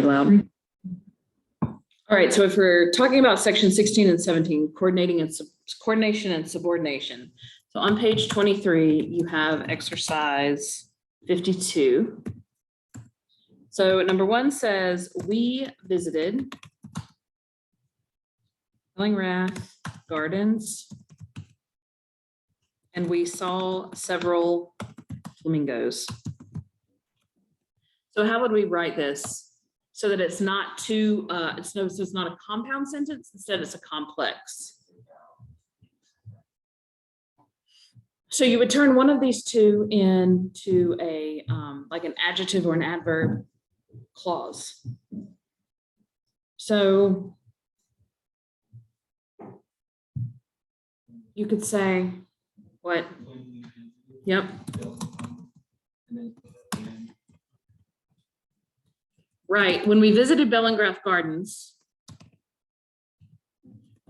loud. All right, so if we're talking about section 16 and 17, coordination and subordination. So on page 23, you have exercise 52. So number 1 says, we visited Bellingrath Gardens and we saw several flamingos. So how would we write this so that it's not too, it's not a compound sentence, instead it's a complex. So you would turn one of these two into a, like an adjective or an adverb clause. So you could say, what? Yep. Right, when we visited Bellingrath Gardens,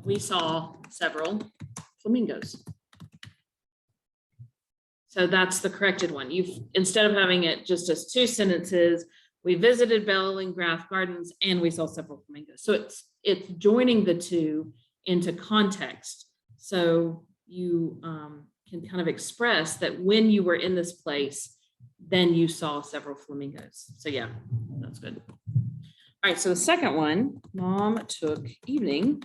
we saw several flamingos. So that's the corrected one. Instead of having it just as 2 sentences, we visited Bellingrath Gardens and we saw several flamingos. So it's joining the two into context. So you can kind of express that when you were in this place, then you saw several flamingos. So yeah, that's good. All right, so the second one, mom took evening.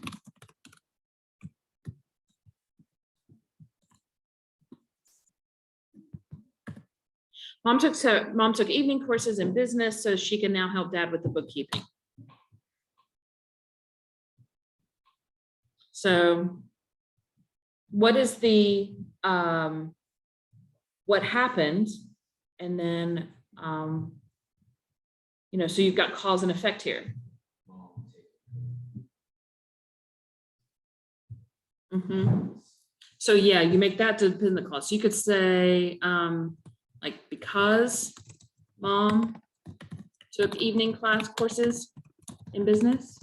Mom took evening courses in business so she can now help dad with the bookkeeping. So what is the, what happened? And then, so you've got cause and effect here. So yeah, you make that dependent clause. So you could say, like, because mom took evening class courses in business,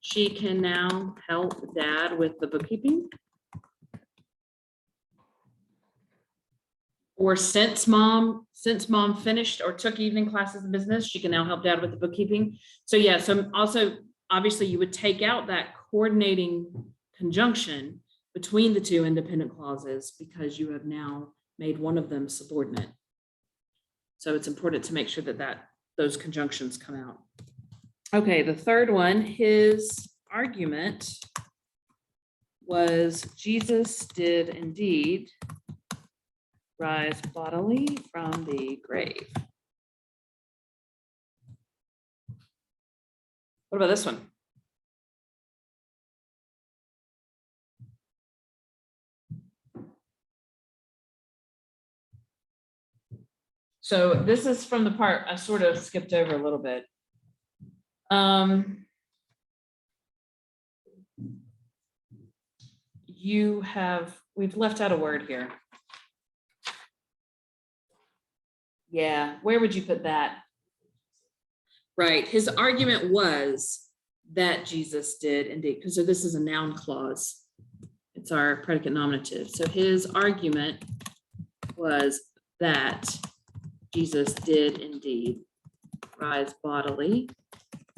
she can now help dad with the bookkeeping. Or since mom finished or took evening classes in business, she can now help dad with the bookkeeping. So yeah, so also obviously you would take out that coordinating conjunction between the two independent clauses because you have now made one of them subordinate. So it's important to make sure that those conjunctions come out. Okay, the third one, his argument was Jesus did indeed rise bodily from the grave. What about this one? So this is from the part I sort of skipped over a little bit. We've left out a word here. Yeah, where would you put that? Right, his argument was that Jesus did indeed, because so this is a noun clause. It's our predicate nominative. So his argument was that Jesus did indeed rise bodily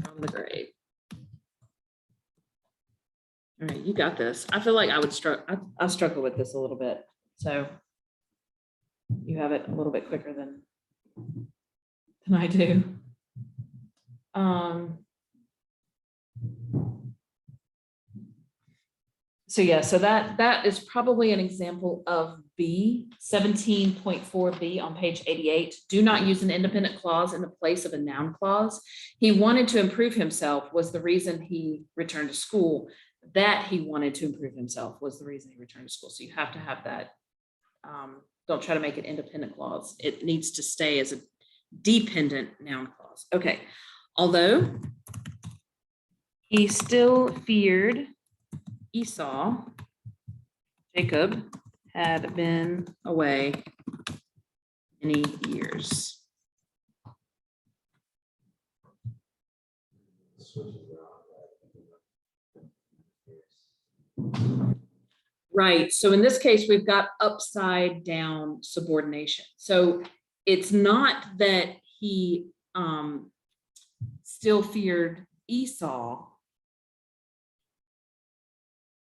from the grave. All right, you got this. I feel like I'll struggle with this a little bit. So you have it a little bit quicker than I do. So yeah, so that is probably an example of B, 17.4b on page 88. Do not use an independent clause in the place of a noun clause. He wanted to improve himself was the reason he returned to school. That he wanted to improve himself was the reason he returned to school. So you have to have that. Don't try to make it independent clause. It needs to stay as a dependent noun clause. Okay, although he still feared Esau, Jacob had been away many years. Right, so in this case, we've got upside down subordination. So it's not that he still feared Esau.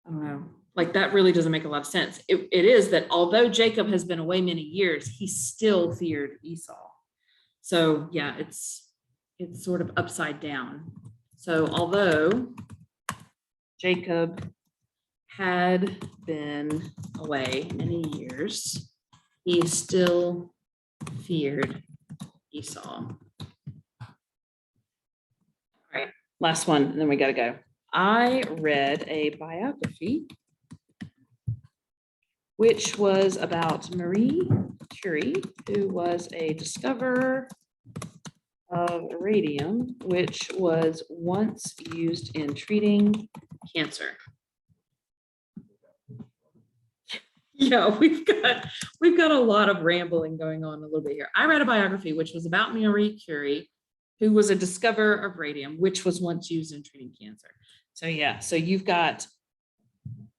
I don't know, like that really doesn't make a lot of sense. It is that although Jacob has been away many years, he still feared Esau. So yeah, it's sort of upside down. So although Jacob had been away many years, he still feared Esau. All right, last one, and then we got to go. I read a biography which was about Marie Curie, who was a discoverer of radium, which was once used in treating cancer. Yeah, we've got a lot of rambling going on a little bit here. I read a biography which was about Marie Curie, who was a discoverer of radium, which was once used in treating cancer. So yeah, so you've got,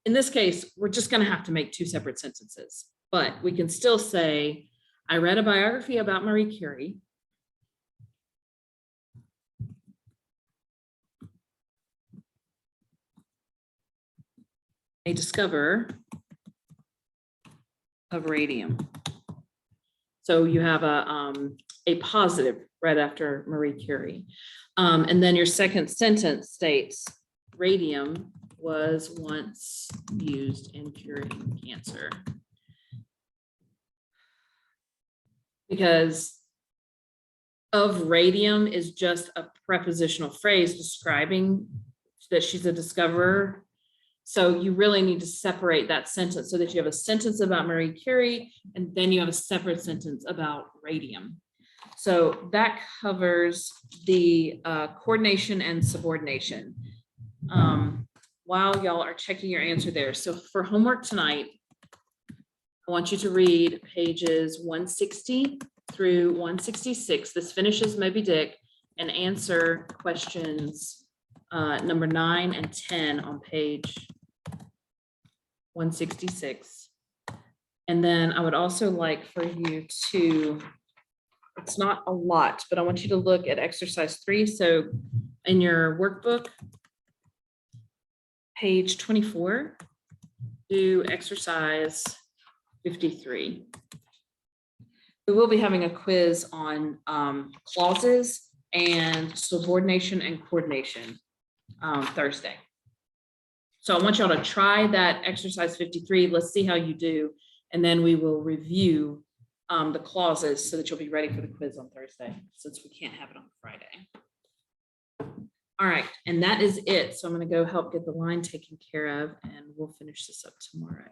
in this case, we're just going to have to make two separate sentences, but we can still say, I read a biography about Marie Curie. A discoverer of radium. So you have a positive right after Marie Curie. And then your second sentence states, radium was once used in curing cancer. Because of radium is just a prepositional phrase describing that she's a discoverer. So you really need to separate that sentence so that you have a sentence about Marie Curie and then you have a separate sentence about radium. So that covers the coordination and subordination. While y'all are checking your answer there. So for homework tonight, I want you to read pages 160 through 166. This finishes Moby Dick, and answer questions number 9 and 10 on page 166. And then I would also like for you to, it's not a lot, but I want you to look at exercise 3. So in your workbook, page 24, do exercise 53. We will be having a quiz on clauses and subordination and coordination Thursday. So I want y'all to try that exercise 53. Let's see how you do. And then we will review the clauses so that you'll be ready for the quiz on Thursday, since we can't have it on Friday. All right, and that is it. So I'm going to go help get the line taken care of, and we'll finish this up tomorrow.